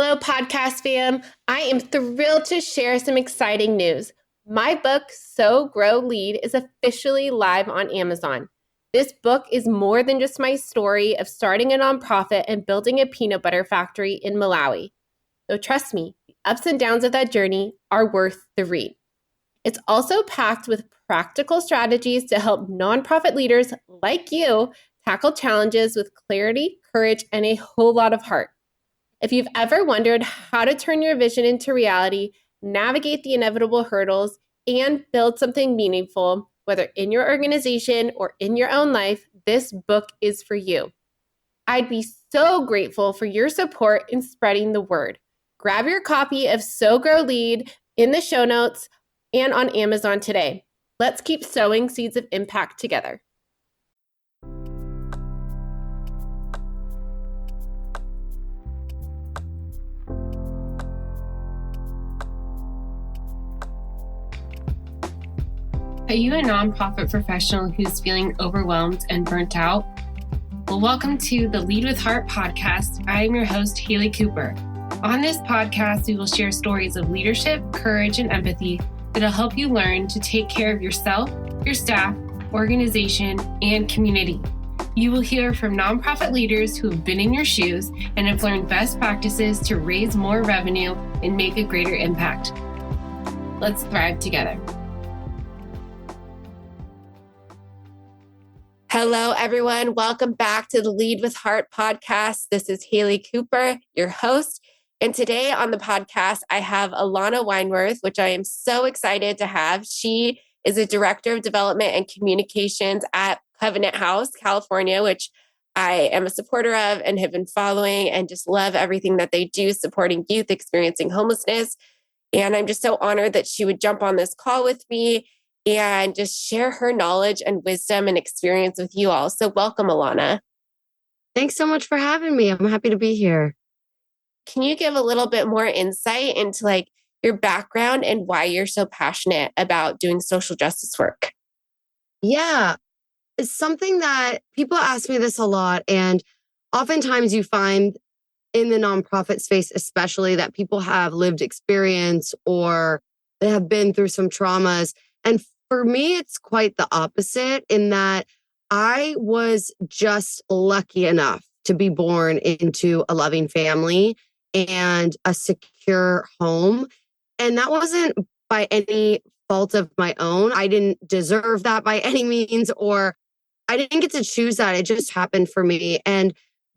Hello, podcast fam. I am thrilled to share some exciting news. My book, So Grow Lead, is officially live on Amazon. This book is more than just my story of starting a nonprofit and building a peanut butter factory in Malawi. So trust me, the ups and downs of that journey are worth the read. It's also packed with practical strategies to help nonprofit leaders like you tackle challenges with clarity, courage, and a whole lot of heart. If you've ever wondered how to turn your vision into reality, navigate the inevitable hurdles, and build something meaningful, whether in your organization or in your own life, this book is for you. I'd be so grateful for your support in spreading the word. Grab your copy of So Grow Lead in the show notes and on Amazon today. Let's keep sowing seeds of impact together. Are you a nonprofit professional who's feeling overwhelmed and burnt out? Well, welcome to the Lead with Heart podcast. I am your host, Haley Cooper. On this podcast, we will share stories of leadership, courage, and empathy that'll help you learn to take care of yourself, your staff, organization, and community. You will hear from nonprofit leaders who have been in your shoes and have learned best practices to raise more revenue and make a greater impact. Let's thrive together. Hello, everyone. Welcome back to the Lead with Heart podcast. This is Haley Cooper, your host. And today on the podcast, I have Alana Weinroth, which I am so excited to have. She is a director of development and communications at Covenant House, California, which I am a supporter of and have been following and just love everything that they do supporting youth experiencing homelessness. And I'm just so honored that she would jump on this call with me and just share her knowledge and wisdom and experience with you all. So welcome, Alana. Thanks so much for having me. I'm happy to be here. Can you give a little bit more insight into your background and why you're so passionate about doing social justice work? Yeah, it's something that people ask me this a lot. And oftentimes you find in the nonprofit space, especially, that people have lived experience or they have been through some traumas. And for me, it's quite the opposite in that I was just lucky enough to be born into a loving family and a secure home. And that wasn't by any fault of my own. I didn't deserve that by any means, or I didn't get to choose that. It just happened for me. And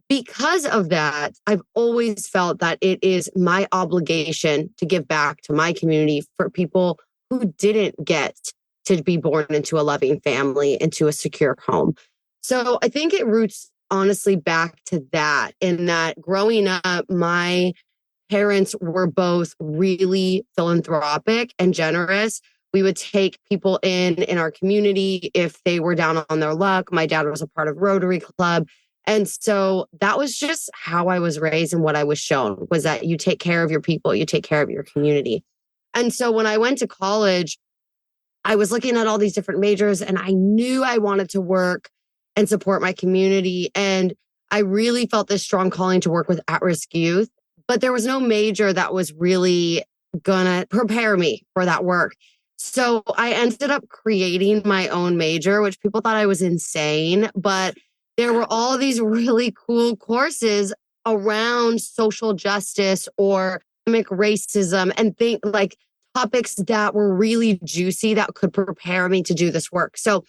because of that, I've always felt that it is my obligation to give back to my community for people who didn't get to be born into a loving family, into a secure home. So I think it roots honestly back to that, in that growing up, my parents were both really philanthropic and generous. We would take people in our community if they were down on their luck. My dad was a part of Rotary Club. And so that was just how I was raised, and what I was shown was that you take care of your people, you take care of your community. And so when I went to college, I was looking at all these different majors and I knew I wanted to work and support my community. And I really felt this strong calling to work with at-risk youth, but there was no major that was really gonna prepare me for that work. So I ended up creating my own major, which people thought I was insane, but there were all these really cool courses around social justice or systemic racism and topics that were really juicy that could prepare me to do this work. So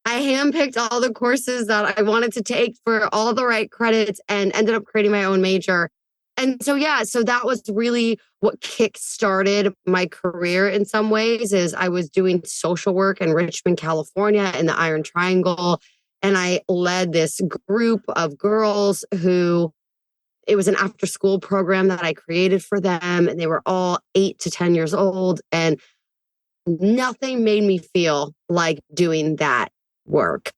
I handpicked all the courses that I wanted to take for all the right credits and ended up creating my own major. And so that was really what kick-started my career in some ways. Is I was doing social work in Richmond, California in the Iron Triangle. And I led this group of girls who, it was an after-school program that I created for them. And they were all 8 to 10 years old. And nothing made me feel like doing that work.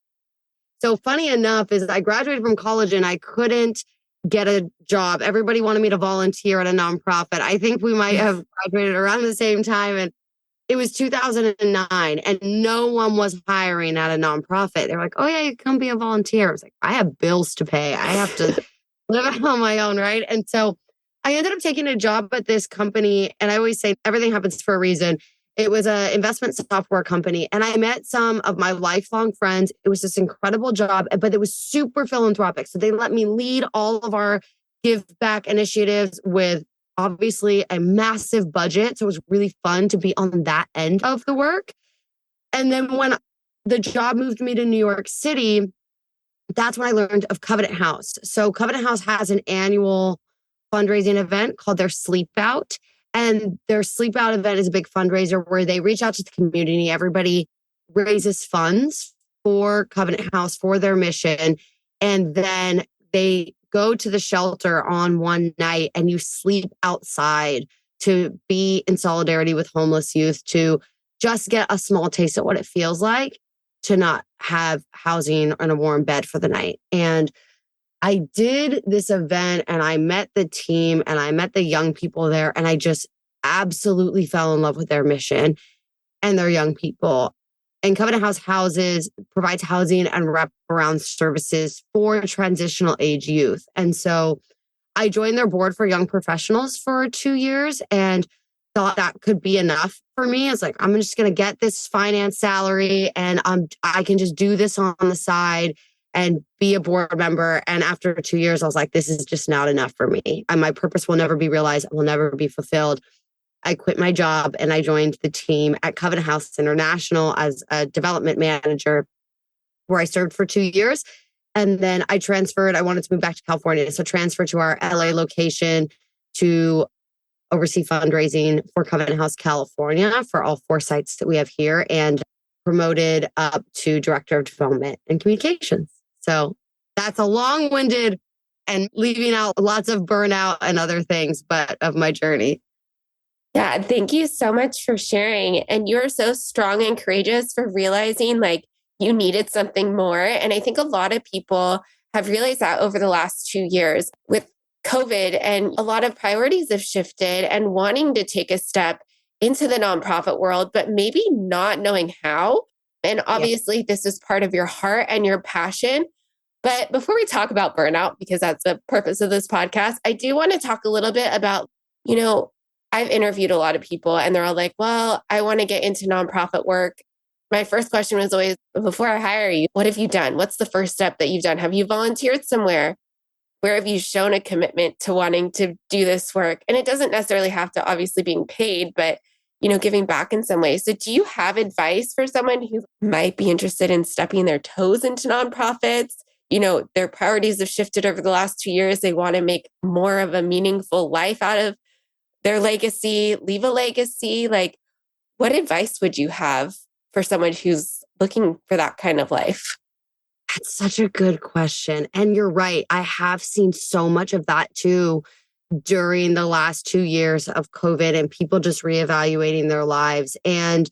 So funny enough is I graduated from college and I couldn't get a job. Everybody wanted me to volunteer at a nonprofit. I think we might have graduated around the same time. And it was 2009 and no one was hiring at a nonprofit. They're like, oh yeah, you come be a volunteer. I was like, I have bills to pay. I have to live on my own, right? And so I ended up taking a job at this company. And I always say everything happens for a reason. It was an investment software company. And I met some of my lifelong friends. It was this incredible job, but it was super philanthropic. So they let me lead all of our give back initiatives with obviously a massive budget. So it was really fun to be on that end of the work. And then when the job moved me to New York City, that's when I learned of Covenant House. So Covenant House has an annual fundraising event called their Sleep Out. And their Sleep Out event is a big fundraiser where they reach out to the community. Everybody raises funds for Covenant House for their mission. And then they go to the shelter on one night and you sleep outside to be in solidarity with homeless youth, to just get a small taste of what it feels like to not have housing and a warm bed for the night. And I did this event and I met the team and I met the young people there, and I just absolutely fell in love with their mission and their young people. And Covenant House provides housing and wraparound services for transitional age youth. And so I joined their board for young professionals for 2 years and thought that could be enough for me. It's like, I'm just going to get this finance salary and I can just do this on the side and be a board member. And after 2 years, I was like, this is just not enough for me. And my purpose will never be realized. It will never be fulfilled. I quit my job and I joined the team at Covenant House International as a development manager, where I served for 2 years. And then I transferred. I wanted to move back to California. So transferred to our LA location to oversee fundraising for Covenant House California for all 4 sites that we have here, and promoted up to director of development and communications. So that's a long-winded and leaving out lots of burnout and other things, but of my journey. Yeah, thank you so much for sharing. And you're so strong and courageous for realizing like you needed something more. And I think a lot of people have realized that over the last 2 years with COVID, and a lot of priorities have shifted and wanting to take a step into the nonprofit world, but maybe not knowing how. And obviously, This is part of your heart and your passion. But before we talk about burnout, because that's the purpose of this podcast, I do want to talk a little bit about, I've interviewed a lot of people and they're all like, well, I want to get into nonprofit work. My first question was always, before I hire you, what have you done? What's the first step that you've done? Have you volunteered somewhere? Where have you shown a commitment to wanting to do this work? And it doesn't necessarily have to obviously being paid, but, giving back in some way. So do you have advice for someone who might be interested in stepping their toes into nonprofits? Their priorities have shifted over the last 2 years. They want to make more of a meaningful life out of their legacy, leave a legacy. Like, what advice would you have for someone who's looking for that kind of life? That's such a good question. And you're right. I have seen so much of that too during the last 2 years of COVID and people just reevaluating their lives. And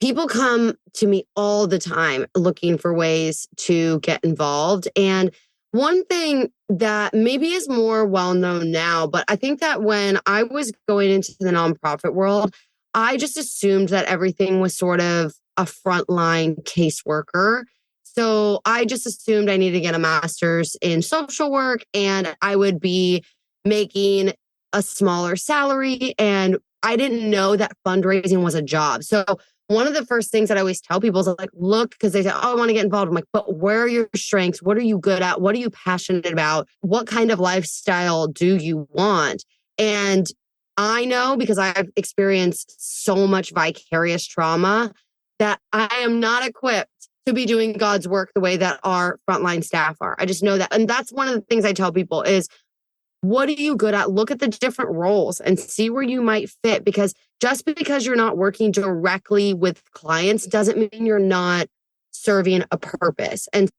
people come to me all the time looking for ways to get involved. And one thing that maybe is more well known now, but I think that when I was going into the nonprofit world, I just assumed that everything was sort of a frontline caseworker. So I just assumed I needed to get a master's in social work and I would be making a smaller salary. And I didn't know that fundraising was a job. So one of the first things that I always tell people is like, look, because they say, oh, I want to get involved. I'm like, but where are your strengths? What are you good at? What are you passionate about? What kind of lifestyle do you want? And I know, because I've experienced so much vicarious trauma, that I am not equipped to be doing God's work the way that our frontline staff are. I just know that. And that's one of the things I tell people is, what are you good at? Look at the different roles and see where you might fit, because just because you're not working directly with clients doesn't mean you're not serving a purpose. And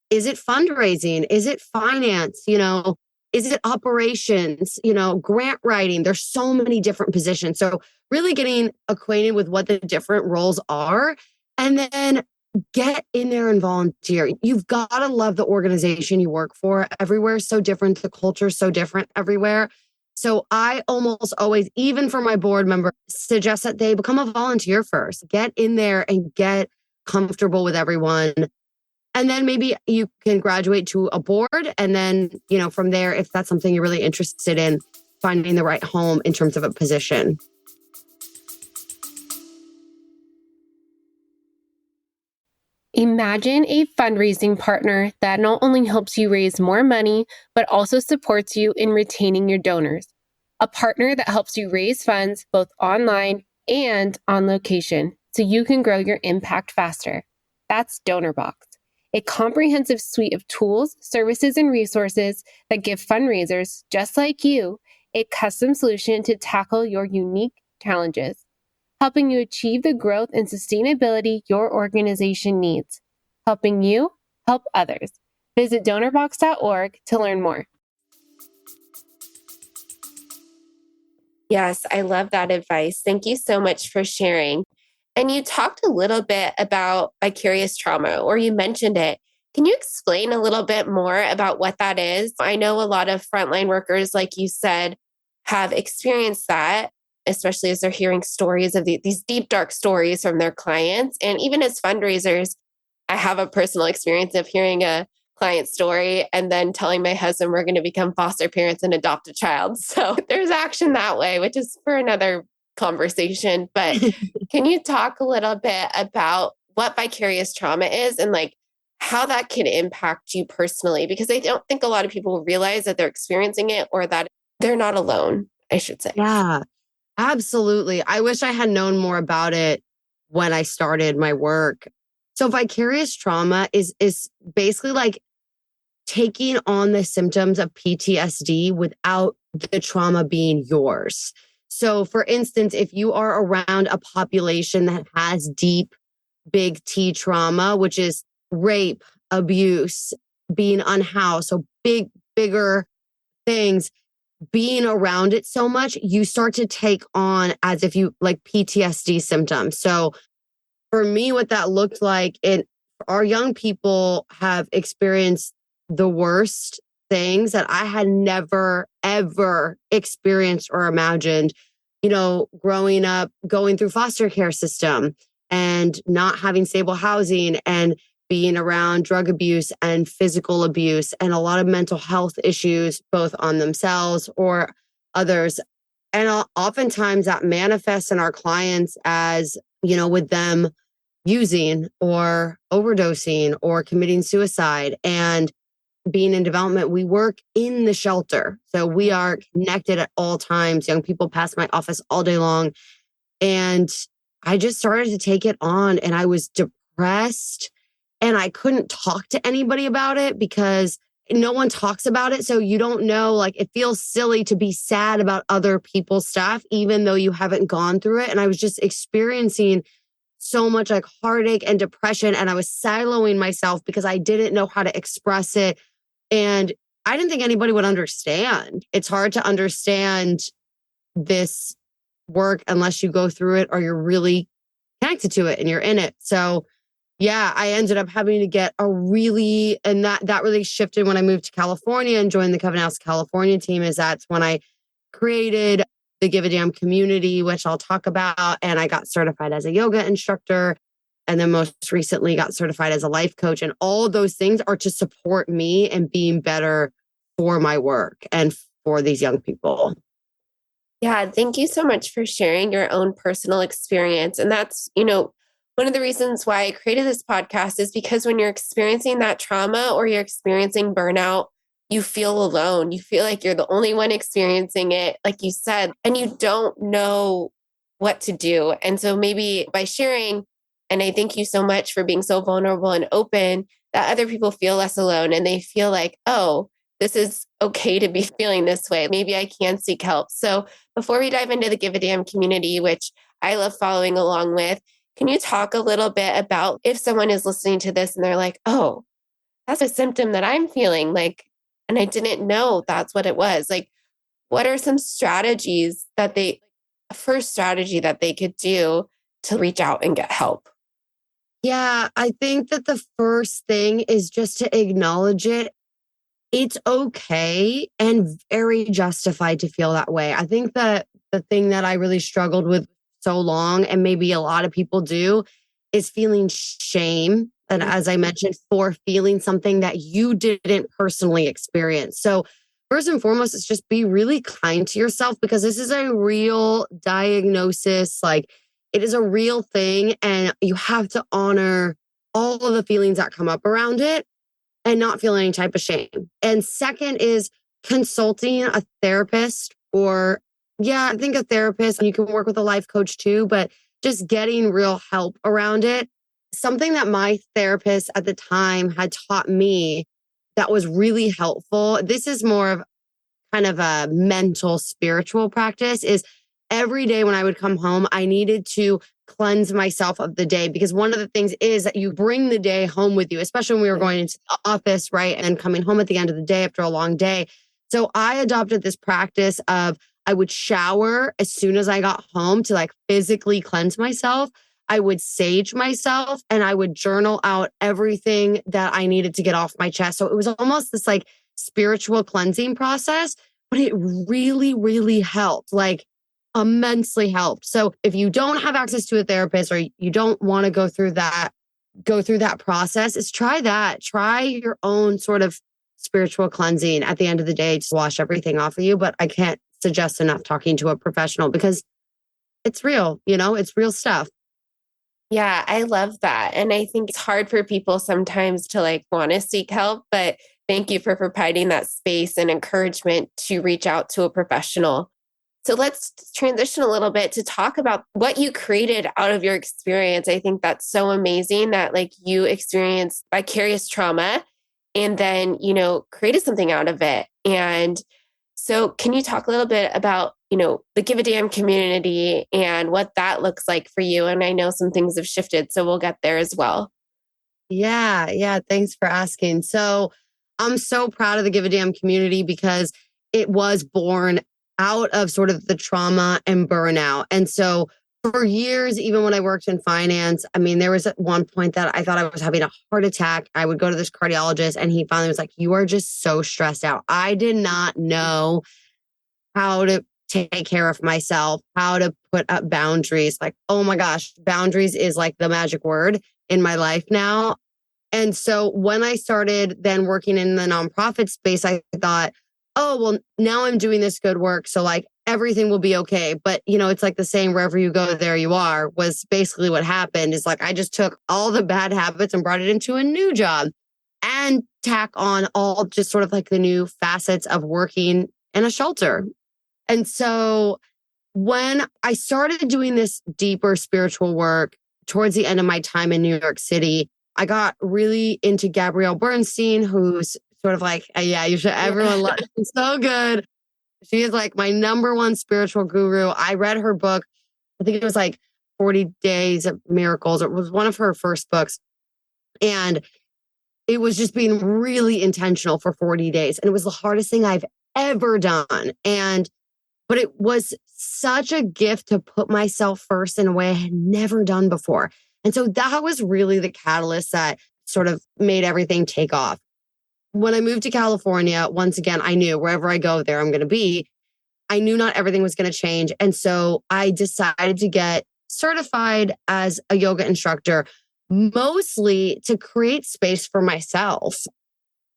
is it fundraising? Is it finance? Is it operations? Grant writing? There's so many different positions. So really getting acquainted with what the different roles are, and then get in there and volunteer. You've got to love the organization you work for. Everywhere is so different. The culture is so different everywhere. So I almost always, even for my board member, suggest that they become a volunteer first. Get in there and get comfortable with everyone. And then maybe you can graduate to a board. And then, from there, if that's something you're really interested in, finding the right home in terms of a position. Imagine a fundraising partner that not only helps you raise more money, but also supports you in retaining your donors. A partner that helps you raise funds both online and on location so you can grow your impact faster. That's DonorBox, a comprehensive suite of tools, services, and resources that give fundraisers just like you a custom solution to tackle your unique challenges, helping you achieve the growth and sustainability your organization needs. Helping you help others. Visit donorbox.org to learn more. Yes, I love that advice. Thank you so much for sharing. And you talked a little bit about vicarious trauma, or you mentioned it. Can you explain a little bit more about what that is? I know a lot of frontline workers, like you said, have experienced that, especially as they're hearing stories of these deep, dark stories from their clients. And even as fundraisers, I have a personal experience of hearing a client story and then telling my husband we're going to become foster parents and adopt a child. So there's action that way, which is for another conversation. But can you talk a little bit about what vicarious trauma is and like how that can impact you personally? Because I don't think a lot of people realize that they're experiencing it or that they're not alone, I should say. Yeah, absolutely. I wish I had known more about it when I started my work. So vicarious trauma is basically like taking on the symptoms of PTSD without the trauma being yours. So, for instance, if you are around a population that has deep, big T trauma, which is rape, abuse, being unhoused, so bigger things, being around it so much, you start to take on as if you like PTSD symptoms. So, for me, what that looked like, our young people have experienced the worst things that I had never, ever experienced or imagined. You know, growing up, going through foster care system and not having stable housing and being around drug abuse and physical abuse and a lot of mental health issues, both on themselves or others. And oftentimes that manifests in our clients as, you know, with them using or overdosing or committing suicide. And being in development, we work in the shelter. So we are connected at all times. Young people pass my office all day long. And I just started to take it on and I was depressed and I couldn't talk to anybody about it because no one talks about it. So you don't know, like it feels silly to be sad about other people's stuff, even though you haven't gone through it. And I was just experiencing so much like heartache and depression. And I was siloing myself because I didn't know how to express it. And I didn't think anybody would understand. It's hard to understand this work unless you go through it or you're really connected to it and you're in it. So yeah, I ended up having to get and that really shifted when I moved to California and joined the Covenant House California team. That's when I created the Give a Damn community, which I'll talk about. And I got certified as a yoga instructor. And then most recently got certified as a life coach. And all of those things are to support me and being better for my work and for these young people. Yeah, thank you so much for sharing your own personal experience. And that's, one of the reasons why I created this podcast is because when you're experiencing that trauma or you're experiencing burnout, you feel alone. You feel like you're the only one experiencing it, like you said, and you don't know what to do. And so maybe by sharing, and I thank you so much for being so vulnerable and open, that other people feel less alone and they feel like, oh, this is okay to be feeling this way. Maybe I can seek help. So before we dive into the Give a Damn community, which I love following along with, can you talk a little bit about if someone is listening to this and they're like, oh, that's a symptom that I'm feeling like, and I didn't know that's what it was. Like, what are some strategies first strategy that they could do to reach out and get help? Yeah, I think that the first thing is just to acknowledge it. It's okay and very justified to feel that way. I think that the thing that I really struggled with so long, and maybe a lot of people do, is feeling shame. And as I mentioned, for feeling something that you didn't personally experience. So first and foremost, is just be really kind to yourself because this is a real diagnosis. Like it is a real thing. And you have to honor all of the feelings that come up around it and not feel any type of shame. And second is consulting a therapist or, yeah, I think a therapist, and you can work with a life coach too, but just getting real help around it. Something that my therapist at the time had taught me that was really helpful. This is more of kind of a mental spiritual practice is every day when I would come home, I needed to cleanse myself of the day because one of the things is that you bring the day home with you, especially when we were going into the office, right? And then coming home at the end of the day after a long day. So I adopted this practice of I would shower as soon as I got home to like physically cleanse myself. I would sage myself and I would journal out everything that I needed to get off my chest. So it was almost this like spiritual cleansing process, but it really, really helped, like immensely helped. So if you don't have access to a therapist or you don't want to go through that process, is try that. Try your own sort of spiritual cleansing at the end of the day, just wash everything off of you. But I can't suggest enough talking to a professional because it's real, it's real stuff. Yeah, I love that. And I think it's hard for people sometimes to like want to seek help, but thank you for providing that space and encouragement to reach out to a professional. So let's transition a little bit to talk about what you created out of your experience. I think that's so amazing that like you experienced vicarious trauma and then, created something out of it. And so can you talk a little bit about, the Give a Damn community and what that looks like for you? And I know some things have shifted, so we'll get there as well. Yeah. Yeah. Thanks for asking. So I'm so proud of the Give a Damn community because it was born out of sort of the trauma and burnout. And so for years, even when I worked in finance, I mean, there was at one point that I thought I was having a heart attack. I would go to this cardiologist and he finally was like, "You are just so stressed out." I did not know how to take care of myself, how to put up boundaries. Like, oh my gosh, boundaries is like the magic word in my life now. And so when I started then working in the nonprofit space, I thought, oh, well, now I'm doing this good work. So like everything will be okay. But, it's like the saying, wherever you go, there you are, was basically what happened is like I just took all the bad habits and brought it into a new job and tack on all just sort of like the new facets of working in a shelter. And so when I started doing this deeper spiritual work towards the end of my time in New York City, I got really into Gabrielle Bernstein, who's sort of like, yeah, you should, everyone loves, she's so good. She is like my number one spiritual guru. I read her book. I think it was like 40 Days of Miracles. It was one of her first books. And it was just being really intentional for 40 days. And it was the hardest thing I've ever done. But it was such a gift to put myself first in a way I had never done before. And so that was really the catalyst that sort of made everything take off. When I moved to California, once again, I knew wherever I go, there I'm going to be. I knew not everything was going to change. And so I decided to get certified as a yoga instructor, mostly to create space for myself.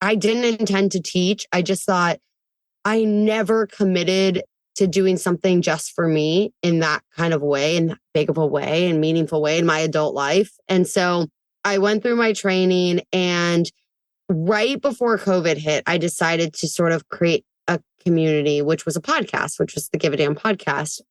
I didn't intend to teach. I just thought I never committed to doing something just for me in that kind of way, in that big of a way and meaningful way in my adult life. And so I went through my training, and right before COVID hit, I decided to sort of create a community, which was a podcast, which was the Give a Damn podcast.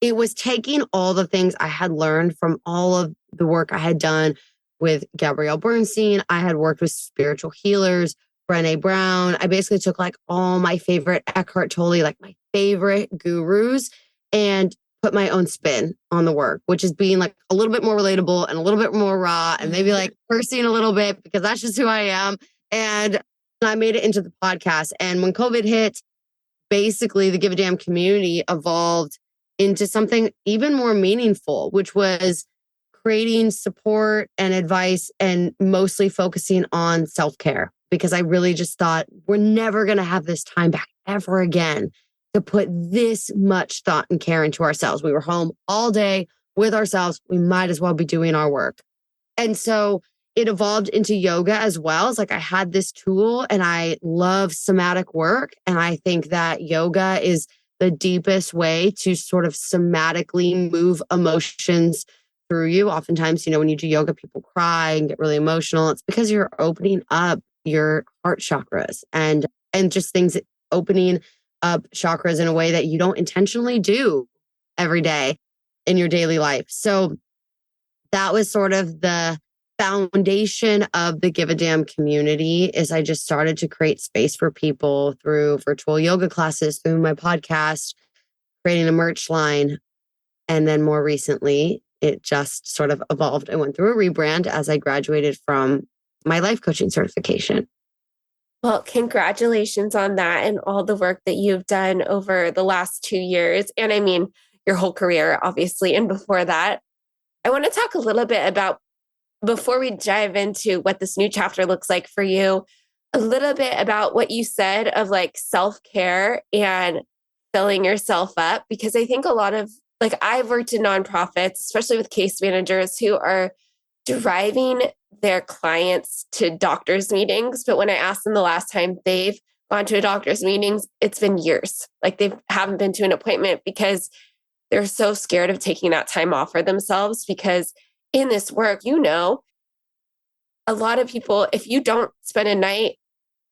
It was taking all the things I had learned from all of the work I had done with Gabrielle Bernstein. I had worked with spiritual healers, Brené Brown. I basically took like all my favorite Eckhart Tolle, like my favorite gurus, and put my own spin on the work, which is being like a little bit more relatable and a little bit more raw and maybe like cursing a little bit because that's just who I am. And I made it into the podcast. And when COVID hit, basically the Give a Damn community evolved into something even more meaningful, which was creating support and advice and mostly focusing on self-care, because I really just thought we're never going to have this time back ever again to put this much thought and care into ourselves. We were home all day with ourselves. We might as well be doing our work. And so it evolved into yoga as well. It's like I had this tool and I love somatic work. And I think that yoga is the deepest way to sort of somatically move emotions through you. Oftentimes, when you do yoga, people cry and get really emotional. It's because you're opening up your heart chakras and just things opening up chakras in a way that you don't intentionally do every day in your daily life. So that was sort of the foundation of the Give a Damn community. Is I just started to create space for people through virtual yoga classes, through my podcast, creating a merch line. And then more recently, it just sort of evolved. I went through a rebrand as I graduated from my life coaching certification. Well, congratulations on that and all the work that you've done over the last 2 years. And I mean, your whole career, obviously. And before that, I want to talk a little bit about, before we dive into what this new chapter looks like for you, a little bit about what you said of like self-care and filling yourself up. Because I think a lot of, like, I've worked in nonprofits, especially with case managers who are driving their clients to doctor's meetings. But when I asked them the last time they've gone to a doctor's meetings, it's been years. Like they haven't been to an appointment because they're so scared of taking that time off for themselves. Because in this work, a lot of people, if you don't spend a night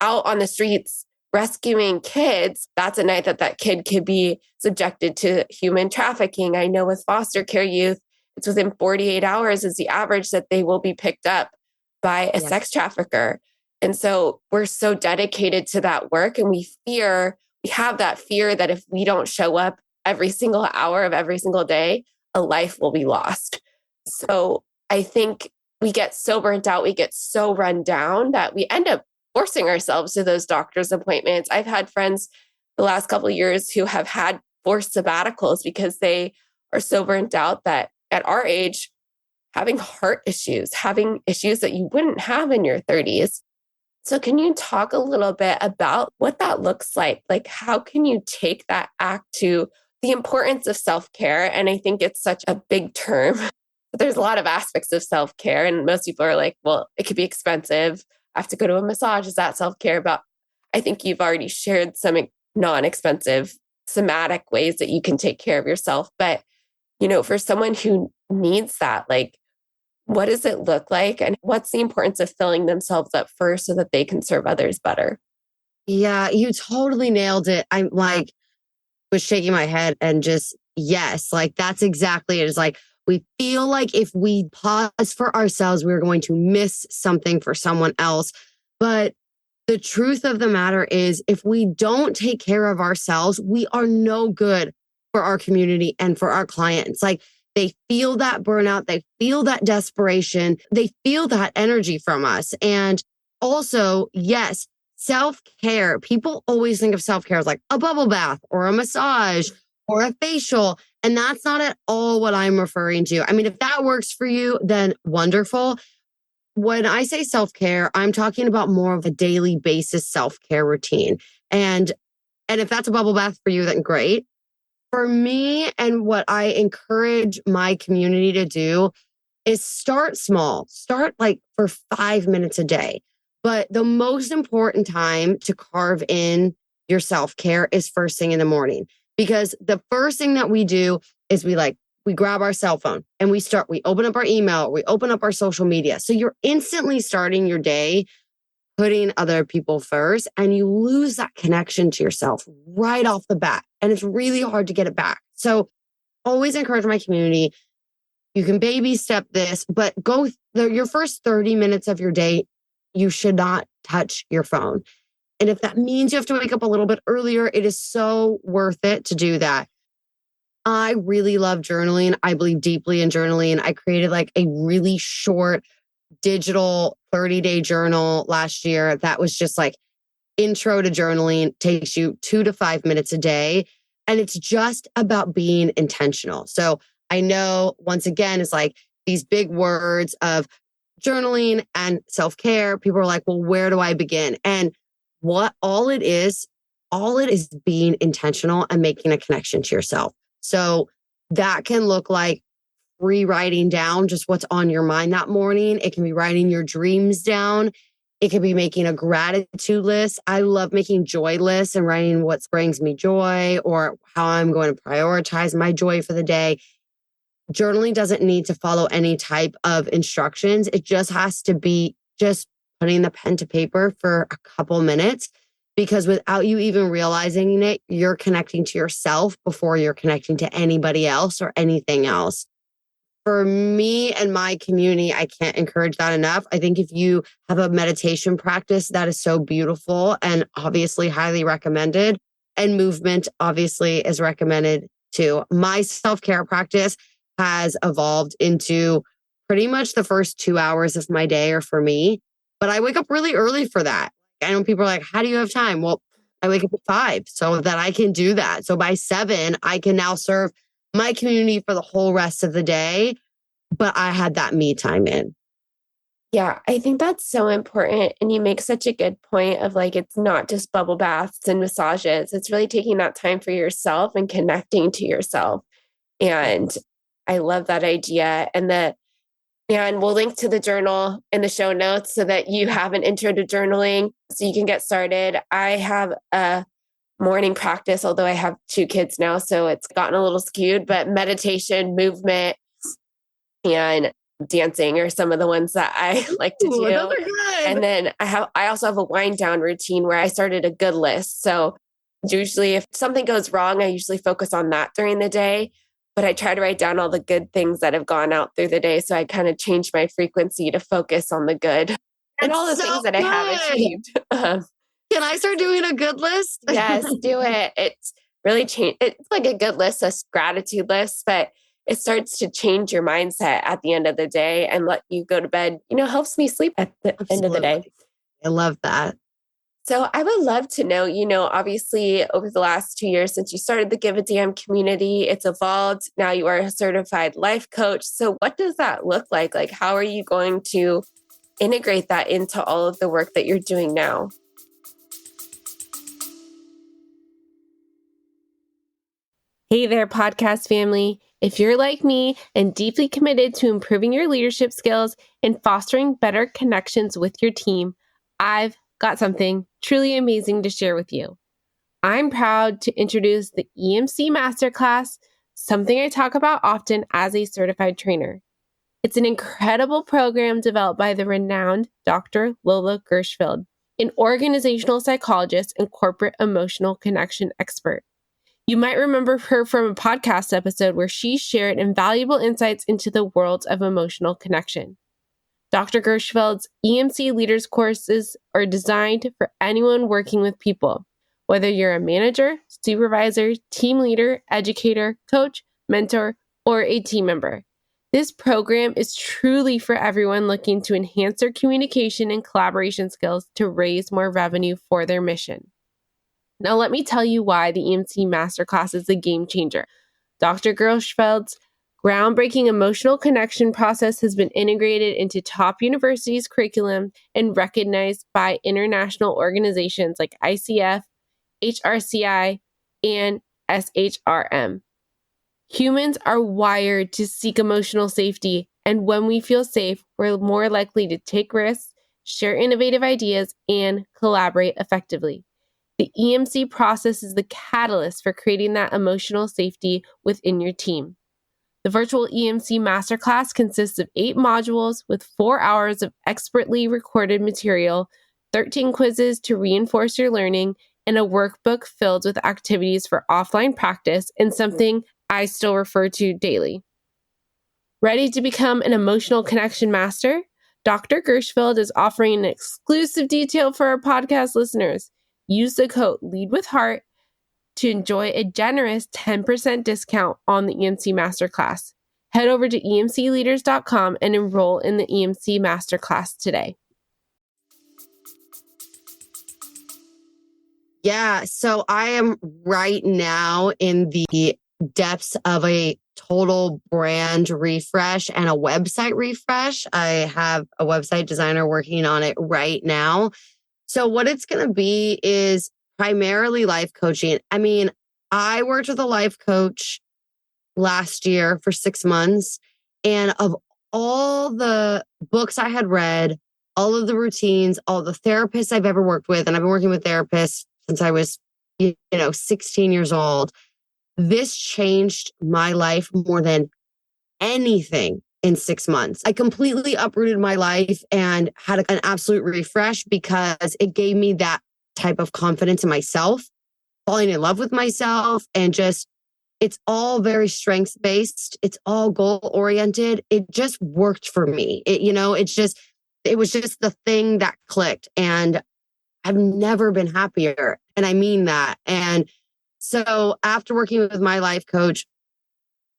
out on the streets rescuing kids, that's a night that kid could be subjected to human trafficking. I know with foster care youth, it's within 48 hours is the average that they will be picked up by a sex trafficker. And so we're so dedicated to that work, and we have that fear that if we don't show up every single hour of every single day, a life will be lost. So I think we get so burnt out, we get so run down that we end up forcing ourselves to those doctor's appointments. I've had friends the last couple of years who have had forced sabbaticals because they are so burnt out that at our age, having heart issues, having issues that you wouldn't have in your 30s. So can you talk a little bit about what that looks like? Like, how can you take that act to the importance of self-care? And I think it's such a big term. But there's a lot of aspects of self-care. And most people are like, well, it could be expensive. I have to go to a massage. Is that self-care? But I think you've already shared some non-expensive somatic ways that you can take care of yourself. But, for someone who needs that, like, what does it look like? And what's the importance of filling themselves up first so that they can serve others better? Yeah, you totally nailed it. I'm like, was shaking my head and just, yes, like that's exactly it. It's like, we feel like if we pause for ourselves, we're going to miss something for someone else. But the truth of the matter is, if we don't take care of ourselves, we are no good for our community and for our clients. Like, they feel that burnout, they feel that desperation, they feel that energy from us. And also, yes, self-care. People always think of self-care as like a bubble bath or a massage or a facial. And that's not at all what I'm referring to. I mean, if that works for you, then wonderful. When I say self-care, I'm talking about more of a daily basis self-care routine. And if that's a bubble bath for you, then great. For me, and what I encourage my community to do is start small. Start like for 5 minutes a day. But the most important time to carve in your self-care is first thing in the morning. Because the first thing that we do is we grab our cell phone and we open up our email, we open up our social media. So you're instantly starting your day putting other people first, and you lose that connection to yourself right off the bat. And it's really hard to get it back. So always encourage my community. You can baby step this, but your first 30 minutes of your day, you should not touch your phone. And if that means you have to wake up a little bit earlier, it is so worth it to do that. I really love journaling. I believe deeply in journaling. I created like a really short digital 30-day journal last year that was just like intro to journaling, takes you 2 to 5 minutes a day. And it's just about being intentional. So I know, once again, it's like these big words of journaling and self-care. People are like, well, where do I begin? And all it is being intentional and making a connection to yourself. So that can look like rewriting down just what's on your mind that morning. It can be writing your dreams down. It could be making a gratitude list. I love making joy lists and writing what brings me joy or how I'm going to prioritize my joy for the day. Journaling doesn't need to follow any type of instructions. It just has to be just putting the pen to paper for a couple minutes, because without you even realizing it, you're connecting to yourself before you're connecting to anybody else or anything else. For me and my community, I can't encourage that enough. I think if you have a meditation practice, that is so beautiful and obviously highly recommended. And movement obviously is recommended too. My self-care practice has evolved into pretty much the first 2 hours of my day are for me, but I wake up really early for that. I know people are like, how do you have time? Well, I wake up at 5 so that I can do that. So by 7, I can now serve my community for the whole rest of the day, but I had that me time in. Yeah, I think that's so important. And you make such a good point of like, it's not just bubble baths and massages. It's really taking that time for yourself and connecting to yourself. And I love that idea. And we'll link to the journal in the show notes so that you have an intro to journaling so you can get started. I have a morning practice, although I have 2 kids now, so it's gotten a little skewed, but meditation, movement, and dancing are some of the ones that I like to do. Those are good. And then I also have a wind down routine where I started a good list. So usually if something goes wrong, I usually focus on that during the day, but I try to write down all the good things that have gone out through the day. So I kind of change my frequency to focus on the good and all the things that I have achieved. Can I start doing a good list? Yes, do it. It's really changed. It's like a good list, a gratitude list, but it starts to change your mindset at the end of the day and let you go to bed, helps me sleep at the end of the day. I love that. So I would love to know, obviously over the last 2 years since you started the Give a Damn community, it's evolved. Now you are a certified life coach. So what does that look like? Like, how are you going to integrate that into all of the work that you're doing now? Hey there, podcast family. If you're like me and deeply committed to improving your leadership skills and fostering better connections with your team, I've got something truly amazing to share with you. I'm proud to introduce the EMC Masterclass, something I talk about often as a certified trainer. It's an incredible program developed by the renowned Dr. Lola Gershfeld, an organizational psychologist and corporate emotional connection expert. You might remember her from a podcast episode where she shared invaluable insights into the world of emotional connection. Dr. Gershfeld's EMC Leaders courses are designed for anyone working with people, whether you're a manager, supervisor, team leader, educator, coach, mentor, or a team member. This program is truly for everyone looking to enhance their communication and collaboration skills to raise more revenue for their mission. Now, let me tell you why the EMC Masterclass is a game changer. Dr. Gershfeld's groundbreaking emotional connection process has been integrated into top universities' curriculum and recognized by international organizations like ICF, HRCI, and SHRM. Humans are wired to seek emotional safety, and when we feel safe, we're more likely to take risks, share innovative ideas, and collaborate effectively. The EMC process is the catalyst for creating that emotional safety within your team. The virtual EMC Masterclass consists of 8 modules with 4 hours of expertly recorded material, 13 quizzes to reinforce your learning, and a workbook filled with activities for offline practice and something I still refer to daily. Ready to become an emotional connection master? Dr. Gershfeld is offering an exclusive detail for our podcast listeners. Use the code LEADWITHHEART to enjoy a generous 10% discount on the EMC Masterclass. Head over to emcleaders.com and enroll in the EMC Masterclass today. Yeah, so I am right now in the depths of a total brand refresh and a website refresh. I have a website designer working on it right now. So what it's going to be is primarily life coaching. I mean, I worked with a life coach last year for 6 months, And of all the books I had read, all of the routines, all the therapists I've ever worked with, and I've been working with therapists since I was, 16 years old, this changed my life more than anything in 6 months. I completely uprooted my life and had an absolute refresh because it gave me that type of confidence in myself, falling in love with myself, and just, it's all very strengths based. It's all goal oriented. It just worked for me. It was just the thing that clicked. And I've never been happier. And I mean that. And so after working with my life coach,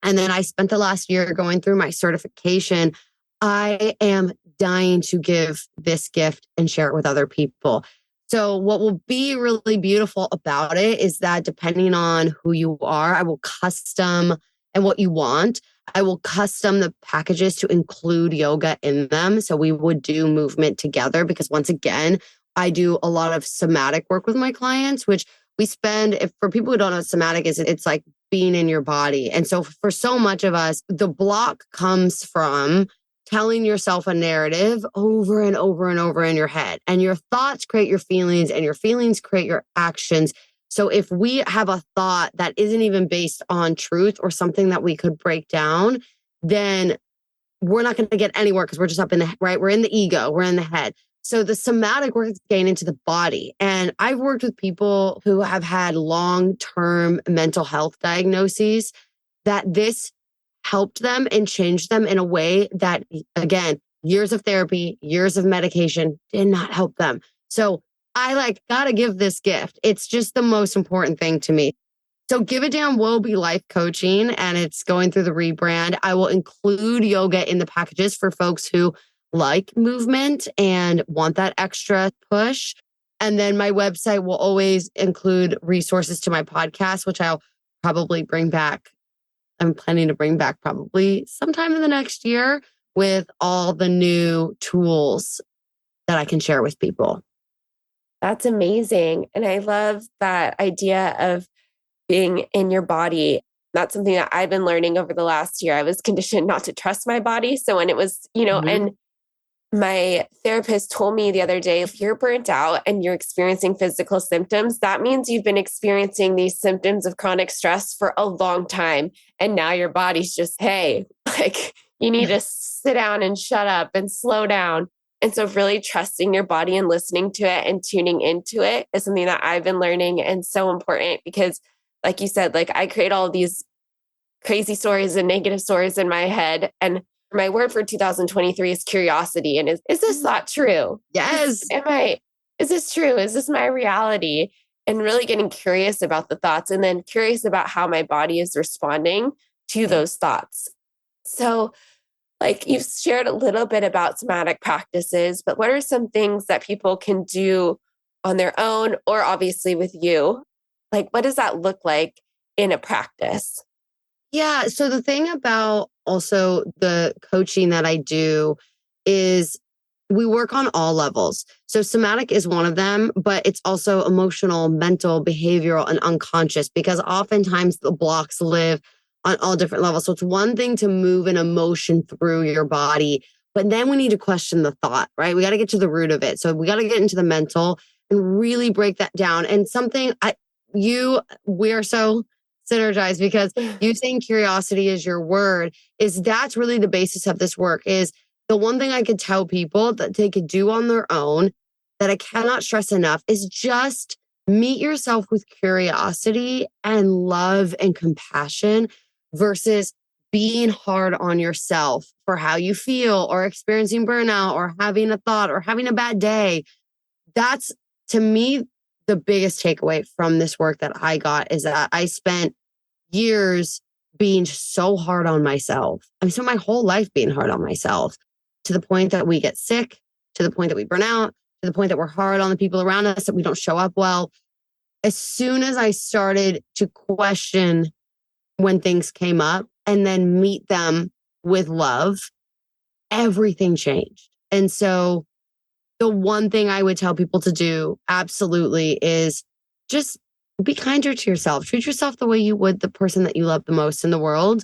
and then I spent the last year going through my certification, I am dying to give this gift and share it with other people. So what will be really beautiful about it is that depending on who you are, I will custom and what you want. I will custom the packages to include yoga in them. So we would do movement together because once again, I do a lot of somatic work with my clients, which we spend, if for people who don't know what somatic is, it's like being in your body. And so for so much of us, the block comes from telling yourself a narrative over and over and over in your head. And your thoughts create your feelings and your feelings create your actions. So if we have a thought that isn't even based on truth or something that we could break down, then we're not going to get anywhere because we're just up in the, right? We're in the ego, we're in the head. So the somatic work is getting into the body. And I've worked with people who have had long-term mental health diagnoses that this helped them and changed them in a way that, again, years of therapy, years of medication did not help them. So I gotta give this gift. It's just the most important thing to me. So Give a Damn will be life coaching and it's going through the rebrand. I will include yoga in the packages for folks who like movement and want that extra push. And then my website will always include resources to my podcast, which I'll probably bring back. I'm planning to bring back probably sometime in the next year with all the new tools that I can share with people. That's amazing. And I love that idea of being in your body. That's something that I've been learning over the last year. I was conditioned not to trust my body. So when it was, and my therapist told me the other day, if you're burnt out and you're experiencing physical symptoms, that means you've been experiencing these symptoms of chronic stress for a long time. And now your body's just, hey, you need to sit down and shut up and slow down. And so really trusting your body and listening to it and tuning into it is something that I've been learning and so important because like you said, I create all these crazy stories and negative stories in my head. And my word for 2023 is curiosity. And is this thought true? Yes. Is this true? Is this my reality? And really getting curious about the thoughts and then curious about how my body is responding to those thoughts. So you've shared a little bit about somatic practices, but what are some things that people can do on their own or obviously with you? What does that look like in a practice? Yeah. So the thing about also the coaching that I do is we work on all levels. So somatic is one of them, but it's also emotional, mental, behavioral, and unconscious because oftentimes the blocks live on all different levels. So it's one thing to move an emotion through your body, but then we need to question the thought, right? We got to get to the root of it. So we got to get into the mental and really break that down. And something we're so synergized because you saying curiosity is your word that's really the basis of this work is the one thing I could tell people that they could do on their own that I cannot stress enough is just meet yourself with curiosity and love and compassion versus being hard on yourself for how you feel or experiencing burnout or having a thought or having a bad day. That's to me the biggest takeaway from this work that I got is that I spent years being so hard on myself. I spent my whole life being hard on myself to the point that we get sick, to the point that we burn out, to the point that we're hard on the people around us, that we don't show up well. As soon as I started to question when things came up and then meet them with love, everything changed. And so the one thing I would tell people to do absolutely is just be kinder to yourself. Treat yourself the way you would the person that you love the most in the world.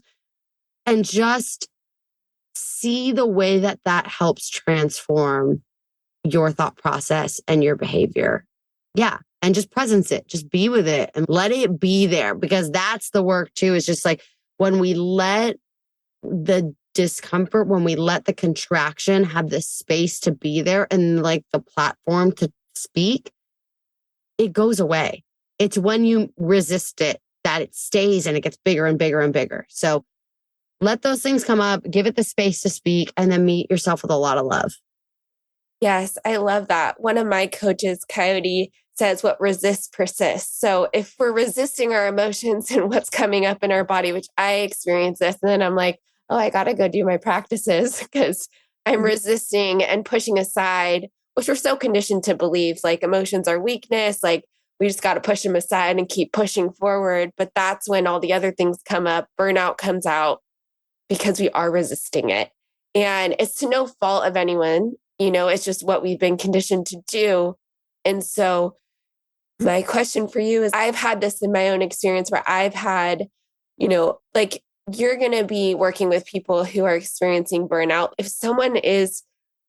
And just see the way that that helps transform your thought process and your behavior. Yeah. And just presence it, just be with it and let it be there, because that's the work too. Is just like when we let the discomfort, when we let the contraction have the space to be there and like the platform to speak, it goes away. It's when you resist it that it stays and it gets bigger and bigger and bigger. So let those things come up, give it the space to speak, and then meet yourself with a lot of love. Yes, I love that. One of my coaches, Coyote, says what resists persists. So if we're resisting our emotions and what's coming up in our body, which I experience this, and then I'm like, oh, I got to go do my practices because I'm resisting and pushing aside, which we're so conditioned to believe like emotions are weakness, like we just got to push them aside and keep pushing forward. But that's when all the other things come up, burnout comes out because we are resisting it. And it's to no fault of anyone, it's just what we've been conditioned to do. And so my question for you is, I've had this in my own experience where I've had, like you're going to be working with people who are experiencing burnout. If someone is,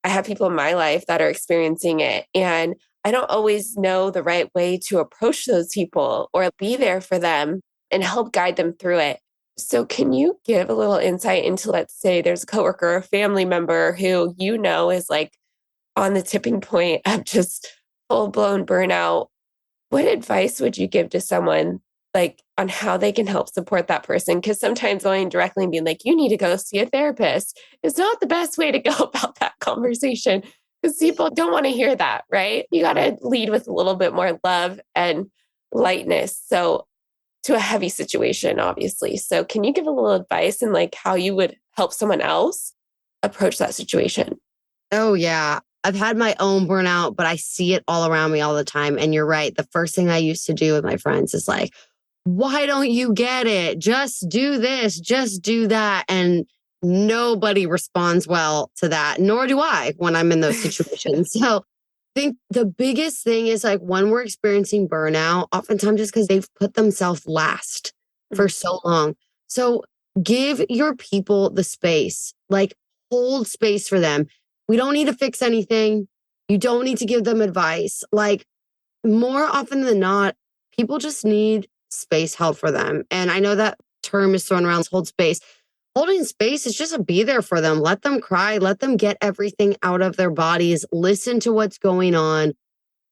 I have people in my life that are experiencing it, and I don't always know the right way to approach those people or be there for them and help guide them through it. So can you give a little insight into, let's say there's a coworker or a family member who is like on the tipping point of just full blown burnout? What advice would you give to someone like on how they can help support that person? Because sometimes going directly and being like, you need to go see a therapist is not the best way to go about that conversation, because people don't want to hear that, right? You got to lead with a little bit more love and lightness. So to a heavy situation, obviously. So can you give a little advice and like how you would help someone else approach that situation? Oh, yeah. I've had my own burnout, but I see it all around me all the time. And you're right. The first thing I used to do with my friends is like, why don't you get it? Just do this, just do that. And nobody responds well to that, nor do I when I'm in those situations. So I think the biggest thing is like when we're experiencing burnout, oftentimes just because they've put themselves last for so long. So give your people the space, like hold space for them. We don't need to fix anything. You don't need to give them advice. Like more often than not, people just need space held for them. And I know that term is thrown around, hold space. Holding space is just to be there for them. Let them cry. Let them get everything out of their bodies. Listen to what's going on.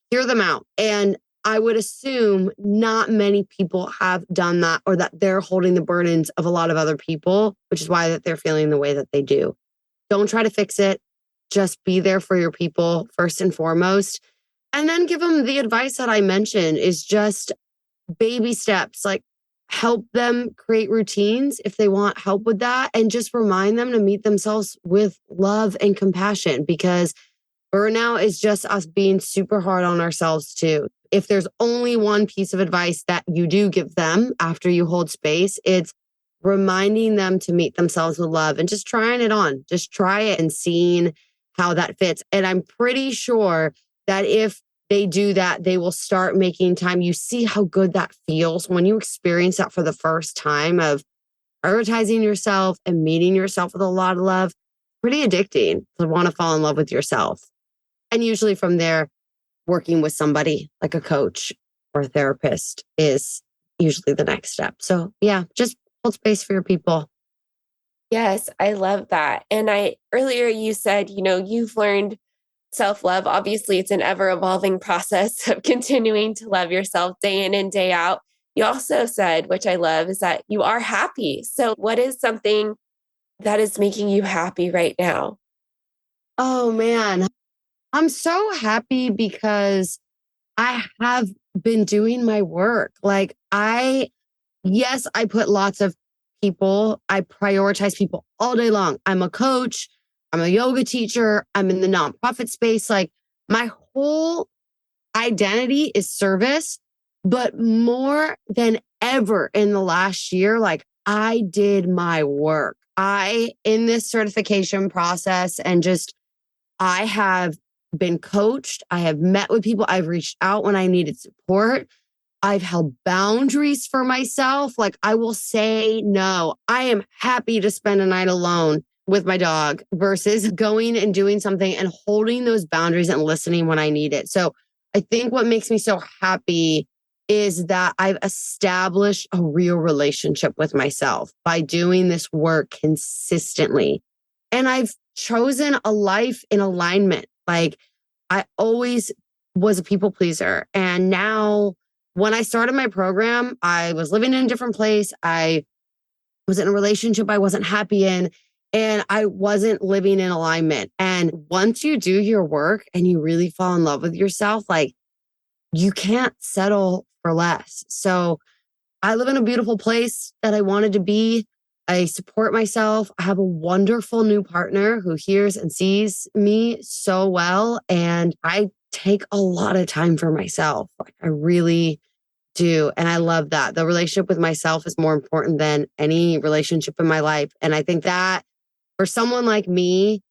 Hear them out. And I would assume not many people have done that, or that they're holding the burdens of a lot of other people, which is why that they're feeling the way that they do. Don't try to fix it. Just be there for your people first and foremost. And then give them the advice that I mentioned is just baby steps, like help them create routines if they want help with that. And just remind them to meet themselves with love and compassion, because burnout is just us being super hard on ourselves too. If there's only one piece of advice that you do give them after you hold space, it's reminding them to meet themselves with love and just trying it on. Just try it and seeing how that fits. And I'm pretty sure that if they do that, they will start making time. You see how good that feels when you experience that for the first time, of prioritizing yourself and meeting yourself with a lot of love. Pretty addicting to want to fall in love with yourself. And usually from there, working with somebody like a coach or a therapist is usually the next step. So yeah, just hold space for your people. Yes, I love that. And earlier you said, you've learned self-love. Obviously, it's an ever-evolving process of continuing to love yourself day in and day out. You also said, which I love, is that you are happy. So what is something that is making you happy right now? Oh man, I'm so happy because I have been doing my work. Yes, I put lots of people, I prioritize people all day long. I'm a coach, I'm a yoga teacher, I'm in the nonprofit space. Like my whole identity is service, but more than ever in the last year, like I did my work. In this certification process, and just, I have been coached. I have met with people. I've reached out when I needed support. I've held boundaries for myself. Like I will say no. I am happy to spend a night alone with my dog versus going and doing something and holding those boundaries and listening when I need it. So I think what makes me so happy is that I've established a real relationship with myself by doing this work consistently. And I've chosen a life in alignment. Like I always was a people pleaser. And now when I started my program, I was living in a different place. I was in a relationship I wasn't happy in, and I wasn't living in alignment. And once you do your work and you really fall in love with yourself, like you can't settle for less. So I live in a beautiful place that I wanted to be. I support myself. I have a wonderful new partner who hears and sees me so well. And I take a lot of time for myself. Like I really do. And I love that. The relationship with myself is more important than any relationship in my life. And I think that for someone like me,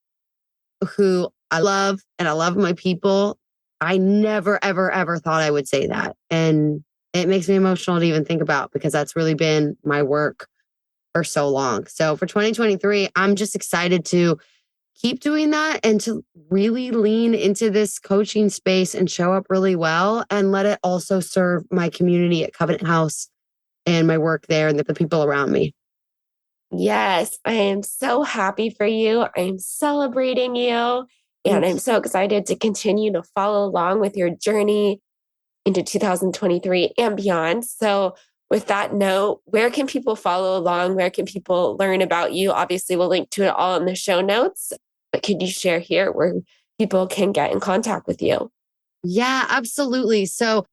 who I love and I love my people, I never, ever, ever thought I would say that. And it makes me emotional to even think about because that's really been my work for so long. So for 2023, I'm just excited to keep doing that and to really lean into this coaching space and show up really well and let it also serve my community at Covenant House and my work there and the people around me. Yes, I am so happy for you. I am celebrating you. And I'm so excited to continue to follow along with your journey into 2023 and beyond. So, with that note, where can people follow along? Where can people learn about you? Obviously, we'll link to it all in the show notes. But could you share here where people can get in contact with you? Yeah, absolutely. So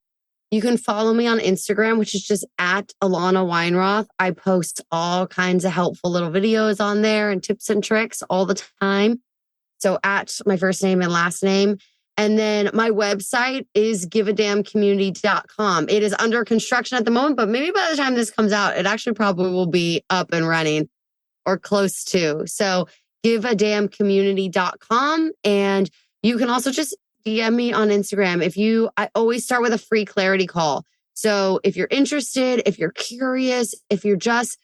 you can follow me on Instagram, which is just at Alana Weinroth. I post all kinds of helpful little videos on there and tips and tricks all the time. So at my first name and last name. And then my website is giveadamncommunity.com. It is under construction at the moment, but maybe by the time this comes out, it actually probably will be up and running or close to. So giveadamncommunity.com. And you can also just DM me on Instagram. I always start with a free clarity call. So if you're interested, if you're curious, if you're just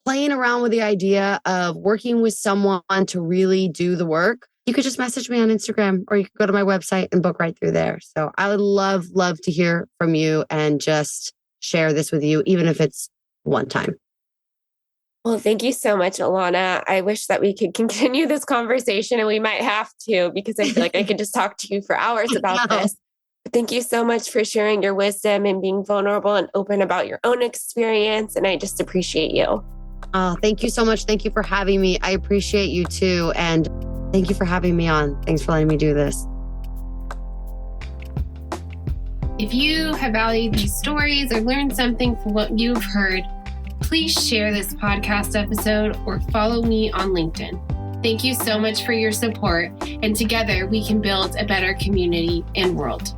playing around with the idea of working with someone to really do the work, you could just message me on Instagram or you could go to my website and book right through there. So I would love to hear from you and just share this with you, even if it's one time. Well, thank you so much, Alana. I wish that we could continue this conversation and we might have to because I feel like I could just talk to you for hours about this. But thank you so much for sharing your wisdom and being vulnerable and open about your own experience. And I just appreciate you. Thank you so much. Thank you for having me. I appreciate you too. And thank you for having me on. Thanks for letting me do this. If you have valued these stories or learned something from what you've heard, please share this podcast episode or follow me on LinkedIn. Thank you so much for your support, and together we can build a better community and world.